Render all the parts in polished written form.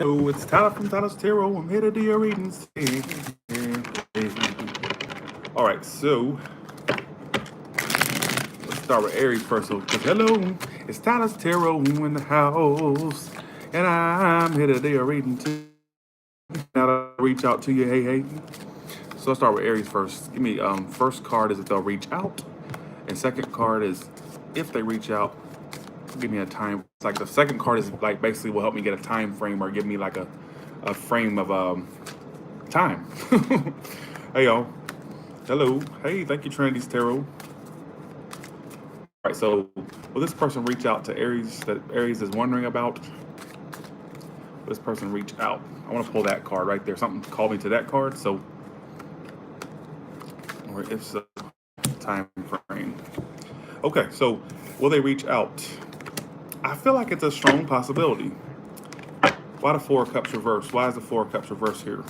Hello, it's Tyler from Tyler's Tarot. I'm here to do your readings. All right, so let's start with Aries first. So, hello, it's Tyler's Tarot in the house, and I'm here to do your reading too. Now to reach out to you, hey. So let's start with Aries first. Give me first card is if they'll reach out, and second card is if they reach out. Give me a time. It's like the second card is like basically will help me get a time frame or give me like a frame of time. Hey y'all. Hello. Hey, thank you, Trinity's Tarot. All right, so will this person reach out to Aries that Aries is wondering about? Will this person reach out? I want to pull that card right there. Something called me to that card. So, or if so, time frame. Okay, so will they reach out? I feel like it's a strong possibility. Why the Four of Cups reversed? Why is the Four of Cups reversed here?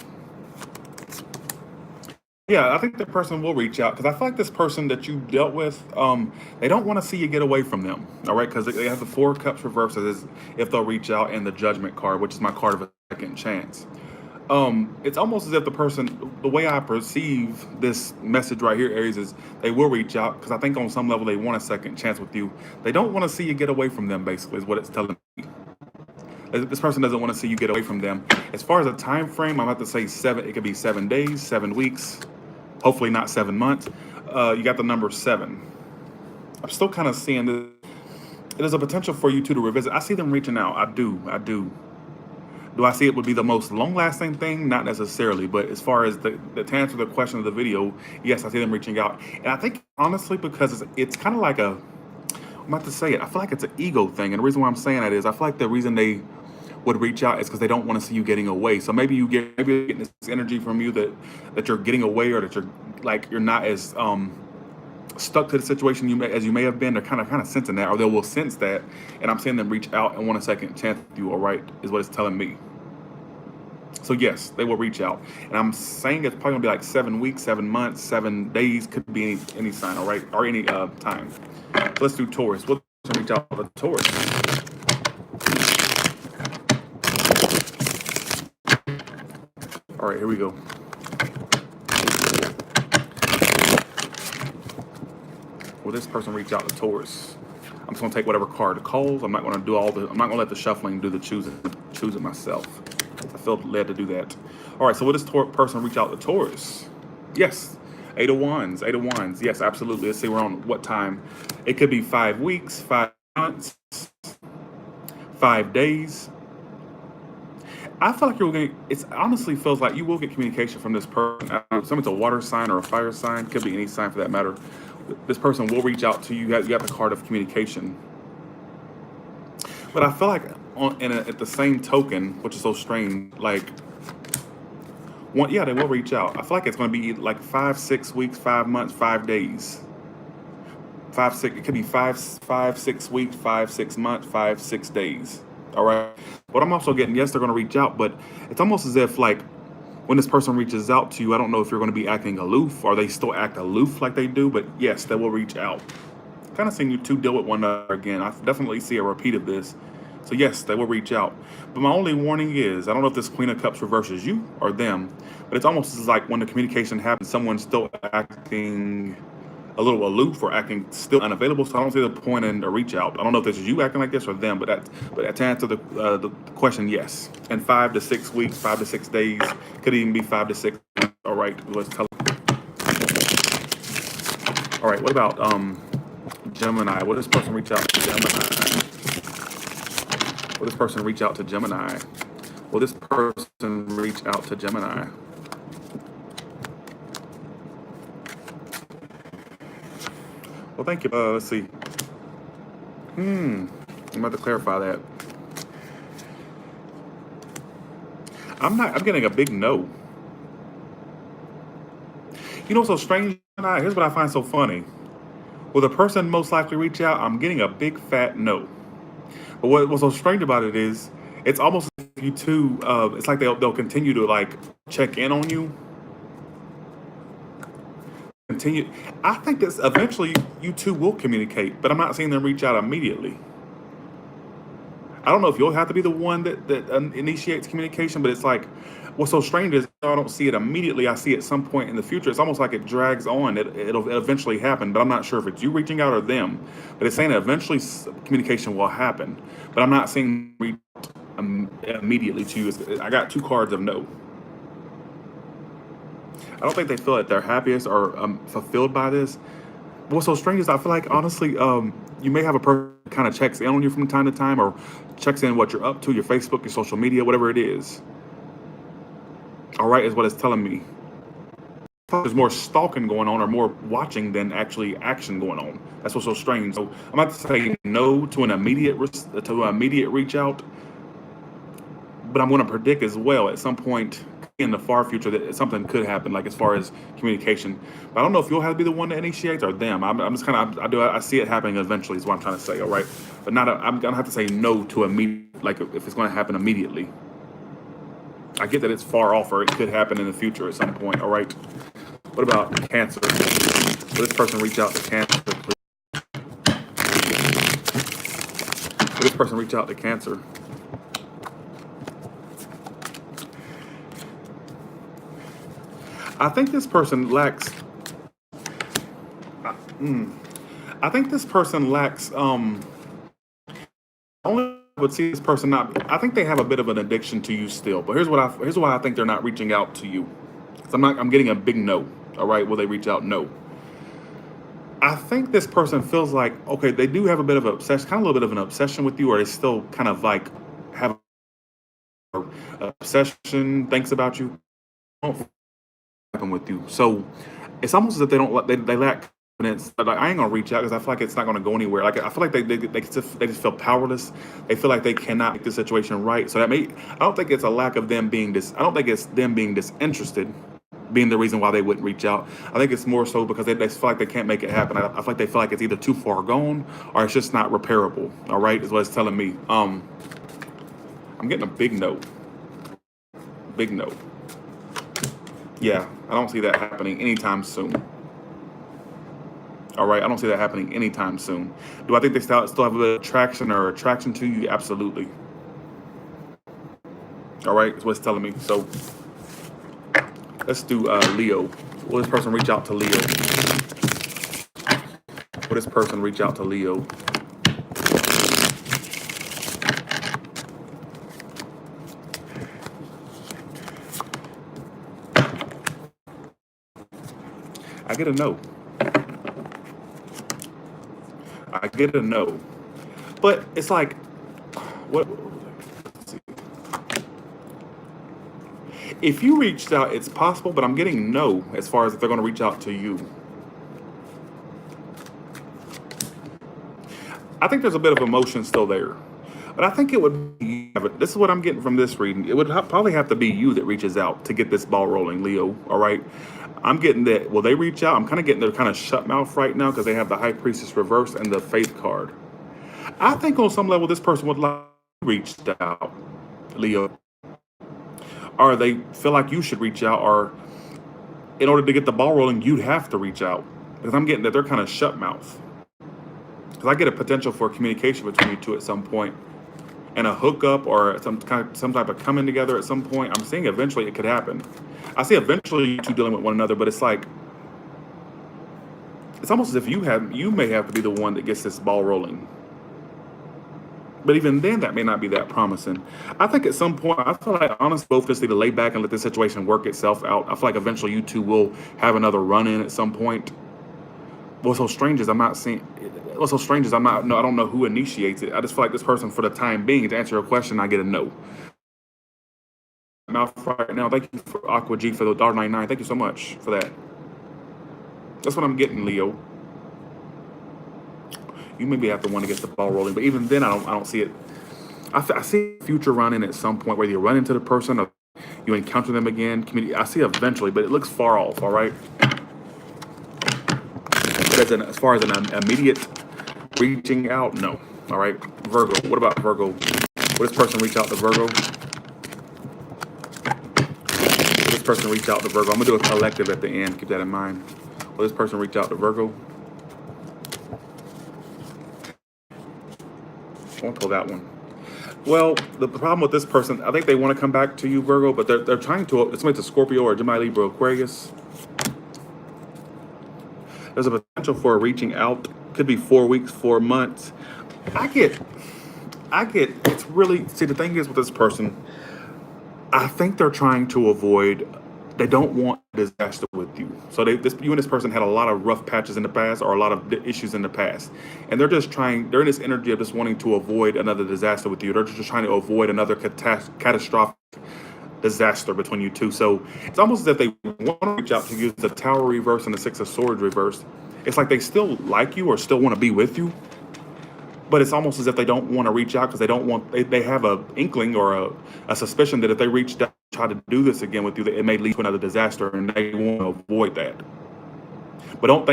Yeah, I think the person will reach out because I feel like this person that you dealt with, they don't want to see you get away from them. All right, because they have the Four of Cups reversed as if they'll reach out, and the Judgment card, which is my card of a second chance. It's almost as if the person, the way I perceive this message right here, Aries, is they will reach out because I think on some level they want a second chance with you. They don't want to see you get away from them, basically, is what it's telling me. This person doesn't want to see you get away from them. As far as a time frame, I'm about to say 7. It could be 7 days, 7 weeks, hopefully not 7 months. You got the number 7. I'm still kind of seeing this. There's a potential for you two to revisit. I see them reaching out. I do. Do I see it would be the most long-lasting thing? Not necessarily, but as far as to answer the question of the video, yes, I see them reaching out. And I think, honestly, because it's kind of like I'm about to say it, I feel like it's an ego thing. And the reason why I'm saying that is I feel like the reason they would reach out is because they don't want to see you getting away. So maybe you're getting this energy from you that you're getting away, or that you're not as stuck to the situation as you may have been. They're kind of sensing that, or they will sense that, and I'm seeing them reach out and want a second chance with you. All right, is what it's telling me. So yes, they will reach out, and I'm saying it's probably gonna be like 7 weeks, 7 months, 7 days. Could be any sign, all right, or any time. So let's do Taurus. We'll reach out to Taurus. All right, here we go. Will this person reach out to Taurus? I'm just gonna take whatever card it calls. I'm not gonna do I'm not gonna let the shuffling do the choosing myself. I feel led to do that. All right, so will this person reach out to Taurus? Yes. 8 of Wands. 8 of Wands. Yes, absolutely. Let's see, we're on what time? It could be 5 weeks, 5 months, 5 days. I feel like it honestly feels like you will get communication from this person. It's a water sign or a fire sign. Could be any sign for that matter. This person will reach out to you. You got the card of communication. But I feel like at the same token, which is so strange, like, they will reach out. I feel like it's going to be like 5, 6 weeks, 5 months, 5 days. 5, 6. It could be 5, 6 weeks, 5, 6 months, 5, 6 days. All right. But I'm also getting, yes, they're going to reach out, but it's almost as if like when this person reaches out to you, I don't know if you're going to be acting aloof, or they still act aloof like they do, but yes, they will reach out. Kind of seeing you two deal with one another again. I definitely see a repeat of this. So yes, they will reach out. But my only warning is, I don't know if this Queen of Cups reverses you or them, but it's almost like when the communication happens, someone's still acting a little aloof or acting still unavailable. So I don't see the point in a reach out. I don't know if this is you acting like this or them, but to answer the question, yes. And 5 to 6 weeks, 5 to 6 days, could even be 5 to 6 months. All right, let's tell. All right, what about Gemini? Will this person reach out to Gemini? Will this person reach out to Gemini? Will this person reach out to Gemini? Well, thank you. Let's see. I'm about to clarify that. I'm getting a big no. You know what's so strange? Here's what I find so funny. Will the person most likely reach out? I'm getting a big fat no. But what's so strange about it is, it's almost like you two, it's like they'll continue to like check in on you. Continue. I think that eventually you two will communicate, but I'm not seeing them reach out immediately. I don't know if you'll have to be the one that initiates communication, but it's like what's so strange is I don't see it immediately. I see it at some point in the future. It's almost like it drags on. It'll eventually happen, but I'm not sure if it's you reaching out or them. But it's saying that eventually communication will happen, but I'm not seeing reach immediately to you. I got two cards of no. I don't think they feel that they're happiest or fulfilled by this. What's so strange is I feel like honestly, you may have a person that kind of checks in on you from time to time, or checks in what you're up to, your Facebook, your social media, whatever it is. All right, is what it's telling me. There's more stalking going on, or more watching than actually action going on. That's what's so strange. So I'm about to say no to an immediate reach out, but I'm going to predict as well at some point in the far future that something could happen, like as far as communication. But I don't know if you'll have to be the one that initiates or them. I'm just kind of I see it happening eventually. Is what I'm trying to say. All right, but I'm gonna have to say no to immediate, like if it's going to happen immediately. I get that it's far off, or it could happen in the future at some point. All right. What about Cancer? Will this person reach out to Cancer? Will this person reach out to Cancer? I think this person lacks. I think this person lacks. Only would see this person not. I think they have a bit of an addiction to you still. But here's why I think they're not reaching out to you. So I'm getting a big no. All right, will they reach out? No. I think this person feels like, okay, they do have a bit of an obsession, kind of a little bit of an obsession with you, or they still kind of like have an obsession, thinks about you, don't happen with you. So it's almost as if they lack confidence. Like, I ain't gonna reach out because I feel like it's not gonna go anywhere. Like I feel like they just feel powerless. They feel like they cannot make the situation right. So I don't think it's a lack of them being I don't think it's them being disinterested being the reason why they wouldn't reach out. I think it's more so because they feel like they can't make it happen. I feel like they feel like it's either too far gone or it's just not repairable. All right, is what it's telling me. I'm getting a big no. Big no. Yeah, I don't see that happening anytime soon. All right, I don't see that happening anytime soon. Do I think they still have a bit of attraction to you? Absolutely. All right, is what it's telling me. So let's do Leo. Will this person reach out to Leo? Will this person reach out to Leo? I get a no. I get a no. But it's like, what? Let's see. If you reached out, it's possible, but I'm getting no as far as if they're going to reach out to you. I think there's a bit of emotion still there. But I think it would be, this is what I'm getting from this reading. It would probably have to be you that reaches out to get this ball rolling, Leo. All right. I'm getting that. Will they reach out? I'm kind of getting their kind of shut mouth right now because they have the High Priestess reverse and the Faith card. I think on some level, this person would like to reach out, Leo. Or they feel like you should reach out, or in order to get the ball rolling, you'd have to reach out. Because I'm getting that they're kind of shut mouth. Because I get a potential for communication between you two at some point, and a hookup or some type of coming together at some point. I'm seeing eventually it could happen. I see eventually you two dealing with one another, but it's like it's almost as if you may have to be the one that gets this ball rolling. But even then, that may not be that promising. I think at some point, I feel like honestly, both just need to lay back and let this situation work itself out. I feel like eventually you two will have another run in at some point. What's so strange is I'm not seeing. What's so strange is I don't know who initiates it. I just feel like this person, for the time being, to answer your question, I get a no. Mouth right now. Thank you for Aqua G for the $1.99. Thank you so much for that. That's what I'm getting, Leo. You maybe have to want to get the ball rolling, but even then, I don't see it. I see a future run-in at some point, where you run into the person or you encounter them again. I see eventually, but it looks far off. All right. But as far as an immediate reaching out, no. All right, Virgo. What about Virgo? Will this person reach out to Virgo? Will this person reach out to Virgo? I'm gonna do a collective at the end. Keep that in mind. Will this person reach out to Virgo? I won't pull that one. Well, the problem with this person, I think they want to come back to you, Virgo, but they're trying to. It's maybe a Scorpio or Gemini, Libra, Aquarius. There's a potential for reaching out. Could be 4 weeks, 4 months. I get. It's really, see, the thing is with this person, I think they're trying to avoid. They don't want disaster with you. So you and this person had a lot of rough patches in the past, or a lot of issues in the past, and they're just trying. They're in this energy of just wanting to avoid another disaster with you. They're just trying to avoid another catastrophic disaster between you two. So it's almost as if they want to reach out to you. The Tower reverse and the Six of Swords reverse. It's like they still like you or still want to be with you, but it's almost as if they don't want to reach out because they don't want. They have a inkling or a suspicion that if they reached out, try to do this again with you, that it may lead to another disaster, and they want to avoid that. But don't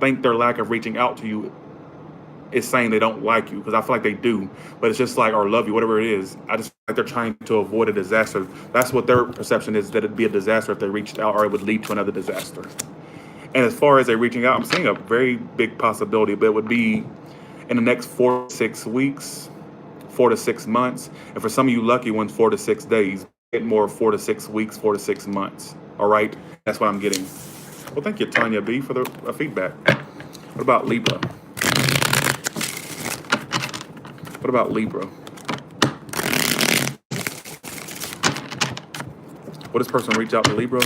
think their lack of reaching out to you is saying they don't like you, because I feel like they do, but it's just like, or love you, whatever it is. I just feel like they're trying to avoid a disaster. That's what their perception is, that it'd be a disaster if they reached out, or it would lead to another disaster. And as far as they reaching out, I'm seeing a very big possibility, but it would be in the next 4 to 6 weeks, 4 to 6 months. And for some of you lucky ones, 4 to 6 days. Get more 4 to 6 weeks, 4 to 6 months. All right, that's what I'm getting. Well, thank you, Tanya B, for the feedback. What about Libra? What about Libra? Will this person reach out to Libra?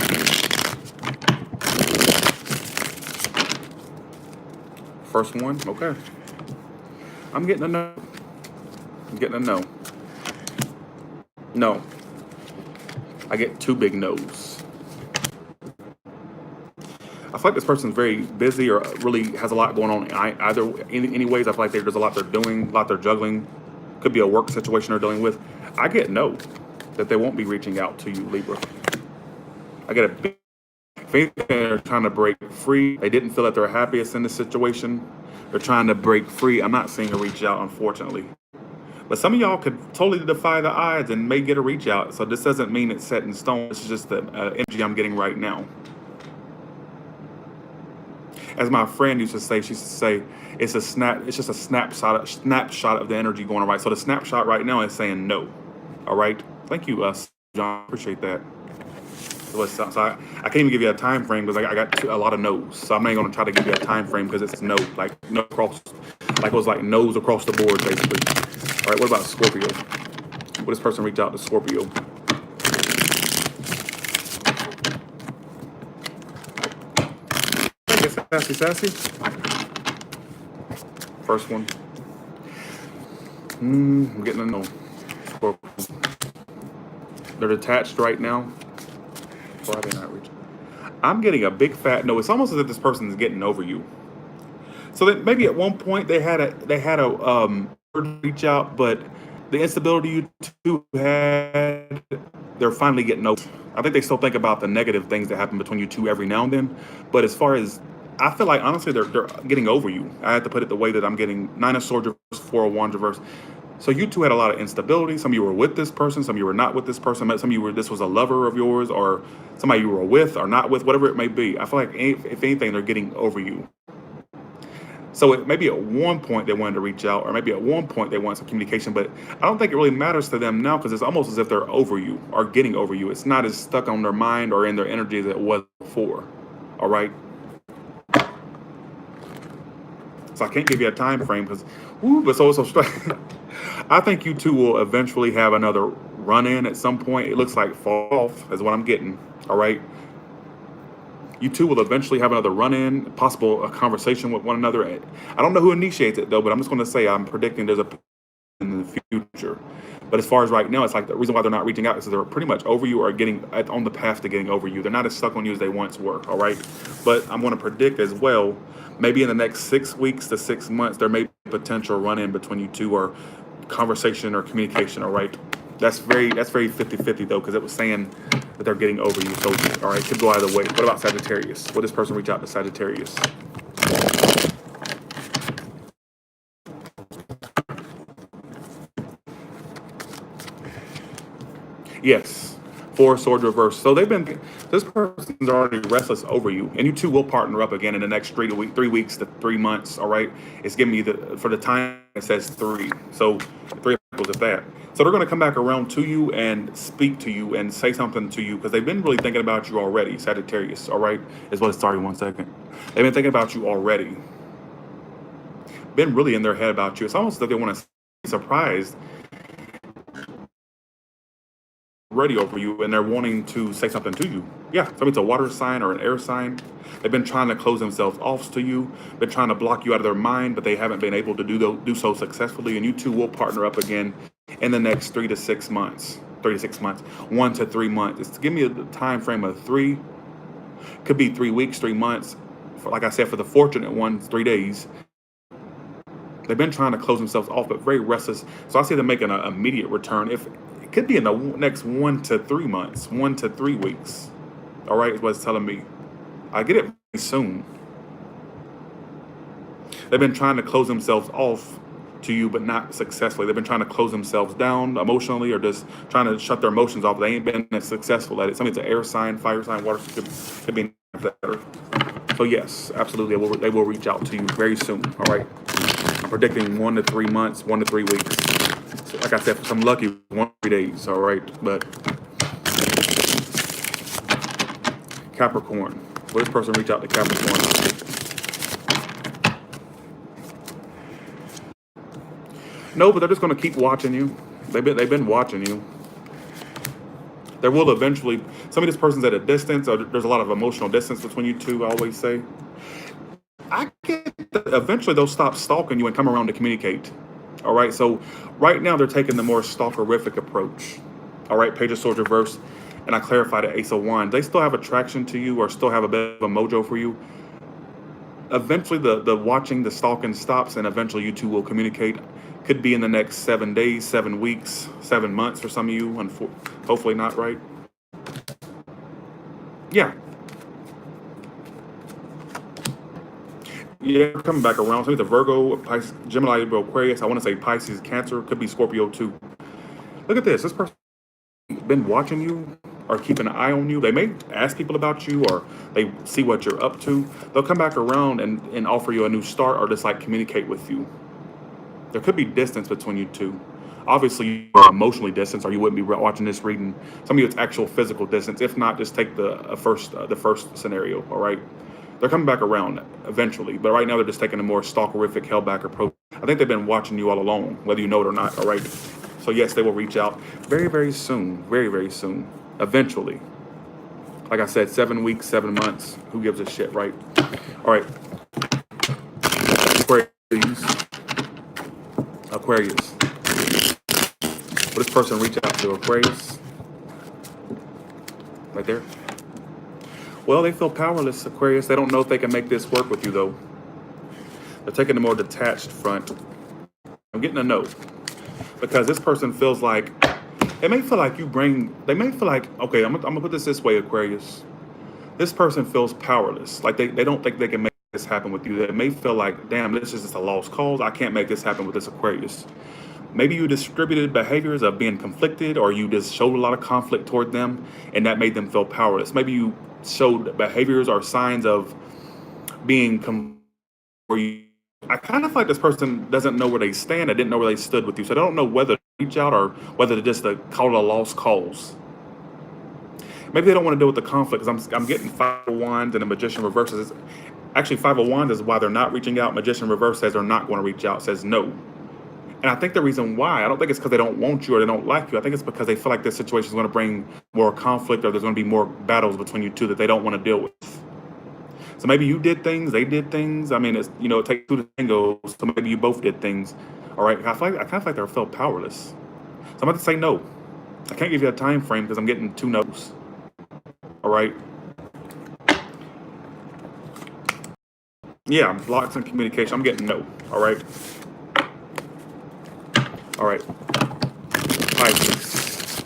First one, okay. I'm getting a no. I'm getting a no. No. I get 2 big no's. I feel like this person's very busy or really has a lot going on. Anyways, I feel like there's a lot they're doing, a lot they're juggling. Could be a work situation they're dealing with. I get no, that they won't be reaching out to you, Libra. I get a big faith they're trying to break free. They didn't feel that they're happiest in this situation. They're trying to break free. I'm not seeing a reach out, unfortunately. But some of y'all could totally defy the odds and may get a reach out. So this doesn't mean it's set in stone. It's just the energy I'm getting right now. As my friend used to say, she used to say, it's just a snapshot of the energy going on, right. So the snapshot right now is saying no. All right. Thank you, John. Appreciate that. So I can't even give you a time frame because I got a lot of no's. So I'm not going to try to give you a time frame because it's no, like no across, like it was like no's across the board, basically. All right. What about Scorpio? Will this person reach out to Scorpio? Sassy. First one. I'm getting a no. Scorpio. They're detached right now. Why are they not reaching? I'm getting a big fat no. It's almost as if this person is getting over you. So that maybe at one point they had a reach out, but the instability you two had, they're finally getting over. I think they still think about the negative things that happen between you two every now and then. But as far as, I feel like honestly they're getting over you. I had to put it the way that I'm getting 9 of Swords reverse, 4 of Wands reverse. So you two had a lot of instability. Some of you were with this person, some of you were not with this person. Some of you were, this was a lover of yours, or somebody you were with or not with, whatever it may be. I feel like if anything, they're getting over you. So maybe at one point they wanted to reach out, or maybe at one point they want some communication, but I don't think it really matters to them now because it's almost as if they're over you or getting over you. It's not as stuck on their mind or in their energy as it was before. All right. So I can't give you a time frame because, but so I think you two will eventually have another run-in at some point. It looks like fall off is what I'm getting. All right. You two will eventually have another run-in, possible a conversation with one another. I don't know who initiates it though, but I'm just going to say I'm predicting there's a in the future. But as far as right now, it's like the reason why they're not reaching out is they're pretty much over you or getting on the path to getting over you. They're not as stuck on you as they once were. All right. But I'm going to predict as well, maybe in the next 6 weeks to 6 months, there may be a potential run-in between you two or conversation or communication. All right. That's very 50-50 though, because it was saying that they're getting over you. So, all right, could go either way. What about Sagittarius? Will this person reach out to Sagittarius? Yes. 4 Swords reverse. So this person's already restless over you, and you two will partner up again in the next 3 weeks to 3 months. All right. It's giving me for the time it says 3. So 3 Pentacles at that. So they're going to come back around to you and speak to you and say something to you because they've been really thinking about you already, Sagittarius, all right? Is what it's starting 1 second. They've been thinking about you already. Been really in their head about you. It's almost like they want to be surprised ready over you and they're wanting to say something to you. Yeah, so it's a water sign or an air sign. They've been trying to close themselves off to you, been trying to block you out of their mind, but they haven't been able to do so successfully. And you two will partner up again in the next 3 to 6 months. 3 to 6 months, 1 to 3 months. It's give me a time frame of 3, could be 3 weeks, 3 months. Like I said, for the fortunate ones, 3 days. They've been trying to close themselves off, but very restless. So I see them making an immediate return. If it could be in the next 1 to 3 months, 1 to 3 weeks. All right, is what it's telling me. I get it soon. They've been trying to close themselves off to you, but not successfully. They've been trying to close themselves down emotionally or just trying to shut their emotions off. They ain't been as successful at it. Something's an air sign, fire sign, water could be better. So yes, absolutely, they will reach out to you very soon. All right, I'm predicting 1 to 3 months, 1 to 3 weeks. So like I said, for some lucky 1 to 3 days. All right, but Capricorn. Will this person reach out to Capricorn? No, but they're just going to keep watching you. They've been watching you. There will eventually, some of this person's at a distance, or there's a lot of emotional distance between you two, I always say. I get that eventually they'll stop stalking you and come around to communicate. All right, so right now they're taking the more stalkerific approach. All right, Page of Swords reversed, and I clarified the Ace of Wands. They still have attraction to you or still have a bit of a mojo for you. Eventually the watching, the stalking stops, and eventually you two will communicate. Could be in the next 7 days, 7 weeks, 7 months for some of you. Hopefully not, right? Yeah. Yeah, coming back around. So the Virgo, Pisces, Gemini, Libra, Aquarius. I want to say Pisces, Cancer. Could be Scorpio too. Look at this. This person been watching you or keeping an eye on you. They may ask people about you or they see what you're up to. They'll come back around and offer you a new start or just like communicate with you. There could be distance between you two. Obviously, you are emotionally distant, or you wouldn't be watching this reading. Some of you, it's actual physical distance. If not, just take the first scenario. All right, they're coming back around eventually, but right now they're just taking a more stalkerific, held-back approach. I think they've been watching you all along, whether you know it or not. All right, so yes, they will reach out very, very soon, very, very soon. Eventually, like I said, 7 weeks, 7 months. Who gives a shit, right? All right, Aquarius. Will this person reach out to Aquarius? Right there. Well, they feel powerless, Aquarius. They don't know if they can make this work with you, though. They're taking the more detached front. I'm getting a no. Because this person feels like, it may feel like they may feel like, okay, I'm gonna put this way, Aquarius. This person feels powerless. Like they don't think they can make this happen with you. They may feel like, damn, this is just a lost cause. I can't make this happen with this Aquarius. Maybe you distributed behaviors of being conflicted, or you just showed a lot of conflict toward them, and that made them feel powerless. Maybe you showed behaviors or signs of being I kind of feel like this person doesn't know where they stand. I didn't know where they stood with you, so they don't know whether to reach out or whether to just call it a lost cause. Maybe they don't want to deal with the conflict, because I'm getting 5 of Wands and a Magician reverses. Actually, 5 of Wands is why they're not reaching out. Magician reverse says they're not going to reach out, says no. And I think the reason why, I don't think it's because they don't want you or they don't like you. I think it's because they feel like this situation is going to bring more conflict, or there's going to be more battles between you two that they don't want to deal with. So maybe you did things, they did things. I mean, it's, it takes 2 to tango, so maybe you both did things. All right, I kind of feel like they felt powerless. So I'm about to say no. I can't give you a time frame because I'm getting 2 no's. All right. Yeah, blocks in communication. I'm getting no. All right. All right. Pisces,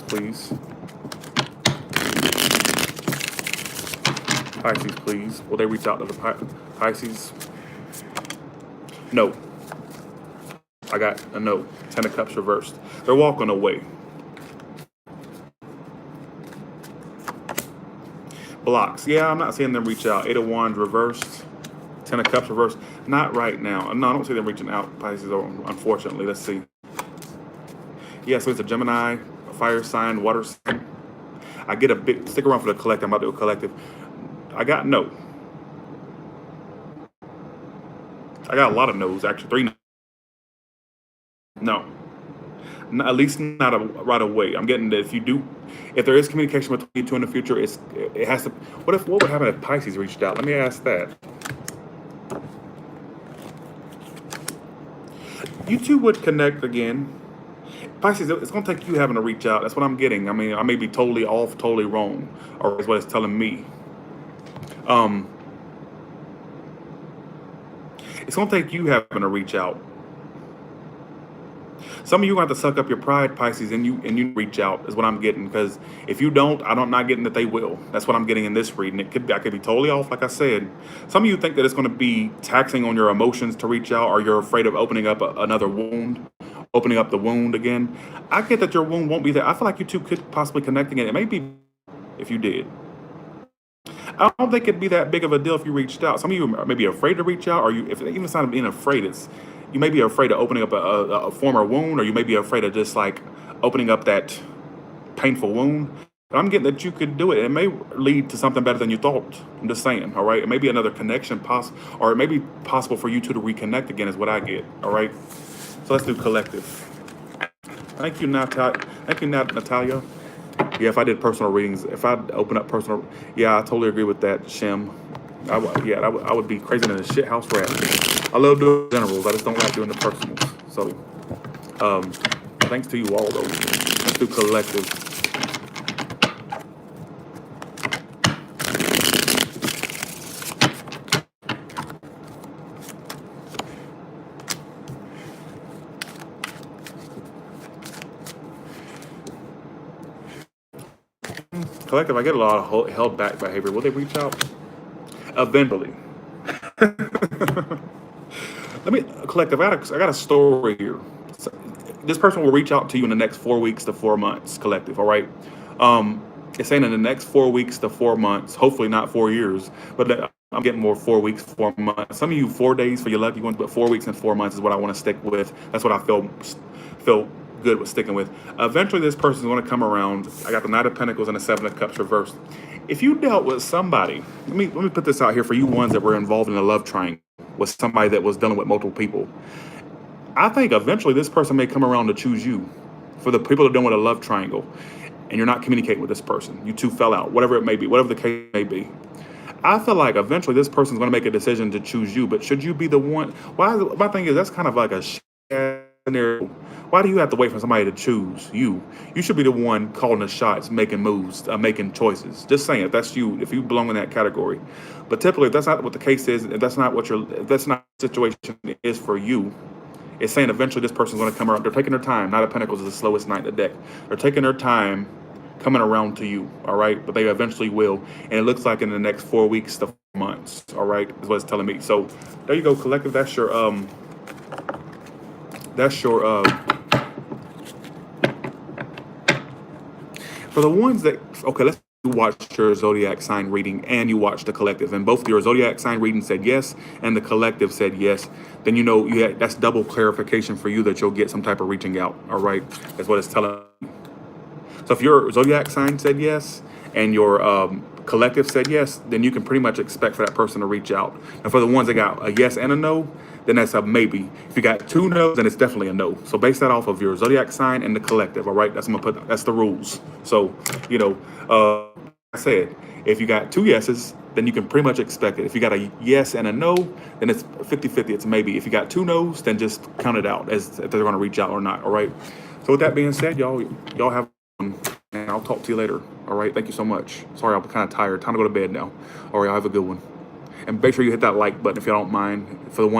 please. Pisces, please. Will they reach out to the Pisces? No. I got a no. 10 of Cups reversed. They're walking away. Blocks. Yeah, I'm not seeing them reach out. 8 of Wands reversed. 10 of Cups reversed. Not right now. No, I don't see them reaching out, Pisces, unfortunately. Let's see. Yeah, so it's a Gemini, a fire sign, water sign. I get a big, stick around for the collective. I'm about to do a collective. I got no. I got a lot of no's, actually. Three no. At least not right away. I'm getting that if there is communication between you two in the future, it has to. What would happen if Pisces reached out? Let me ask that. You two would connect again. Pisces, it's going to take you having to reach out. That's what I'm getting. I mean, I may be totally off, totally wrong, or is what it's telling me. Um, it's going to take you having to reach out. Some of you got to suck up your pride, Pisces, and you reach out is what I'm getting. Because if you don't, I'm not getting that they will. That's what I'm getting in this reading. I could be totally off, like I said. Some of you think that it's going to be taxing on your emotions to reach out, or you're afraid of opening up another wound, opening up the wound again. I get that your wound won't be there. I feel like you two could possibly connect again. It may be if you did. I don't think it'd be that big of a deal if you reached out. Some of you may be afraid to reach out, or if even it's not being afraid, you may be afraid of opening up a former wound, or you may be afraid of just like opening up that painful wound. But I'm getting that you could do it. It may lead to something better than you thought. I'm just saying, all right? It may be another connection or it may be possible for you two to reconnect again is what I get, all right? So let's do collective. Thank you, Natalia. Yeah, if I did personal readings, if I open up personal, yeah, I totally agree with that, Shem. I would be crazy than a shit house rat. I love doing generals. I just don't like doing the personals. So, thanks to you all, though. Let's do collective. Collective, I get a lot of held back behavior. Will they reach out? Eventually. Collective, I got a story here. So, this person will reach out to you in the next 4 weeks to 4 months, collective, all right? It's saying in the next 4 weeks to 4 months, hopefully not 4 years, but I'm getting more 4 weeks, 4 months. Some of you 4 days for your lucky ones, but 4 weeks and 4 months is what I want to stick with. That's what I feel good with sticking with. Eventually, this person is going to come around. I got the Knight of Pentacles and the Seven of Cups reversed. If you dealt with somebody, let me put this out here for you ones that were involved in a love triangle with somebody that was dealing with multiple people. I think eventually this person may come around to choose you. For the people that are dealing with a love triangle, and you're not communicating with this person, you two fell out, whatever it may be, whatever the case may be. I feel like eventually this person's going to make a decision to choose you, but should you be the one? My thing is, that's kind of like a scenario. Why do you have to wait for somebody to choose you? You should be the one calling the shots, making moves, making choices. Just saying, if that's you, if you belong in that category. But typically, if that's not what the case is, if that's not the situation is for you, it's saying eventually this person's going to come around. They're taking their time. Knight of Pentacles is the slowest knight in the deck. They're taking their time coming around to you, all right? But they eventually will. And it looks like in the next 4 weeks to 4 months, all right, is what it's telling me. So there you go, collective. That's your for the ones that, okay, let's watch your zodiac sign reading and you watch the collective, and both your zodiac sign reading said yes and the collective said yes, then you know that's double clarification for you that you'll get some type of reaching out, all right? That's what it's telling me. So if your zodiac sign said yes and your collective said yes, then you can pretty much expect for that person to reach out. And for the ones that got a yes and a no, then that's a maybe. If you got 2 no's, then it's definitely a no. So base that off of your zodiac sign and the collective, all right? That's the rules. So, I said, if you got 2 yeses, then you can pretty much expect it. If you got a yes and a no, then it's 50-50, it's a maybe. If you got 2 no's, then just count it out as if they're gonna reach out or not, all right? So with that being said, y'all have fun, and I'll talk to you later, all right? Thank you so much. Sorry, I'm kind of tired. Time to go to bed now. All right, y'all have a good one. And make sure you hit that like button if you don't mind. For the one